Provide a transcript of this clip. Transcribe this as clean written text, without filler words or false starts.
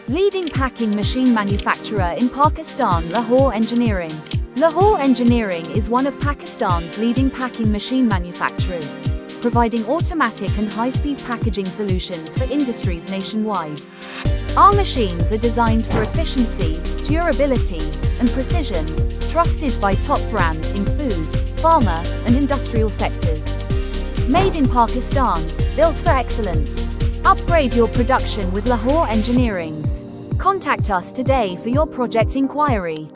Leading packing machine manufacturer in Pakistan, Lahore Engineering. Lahore Engineering is one of Pakistan's leading packing machine manufacturers, providing automatic and high-speed packaging solutions for industries nationwide. Our machines are designed for efficiency, durability, and precision, trusted by top brands in food, pharma, and industrial sectors. Made in Pakistan, built for excellence. Upgrade your production with Lahore Engineering. Contact us today for your project inquiry.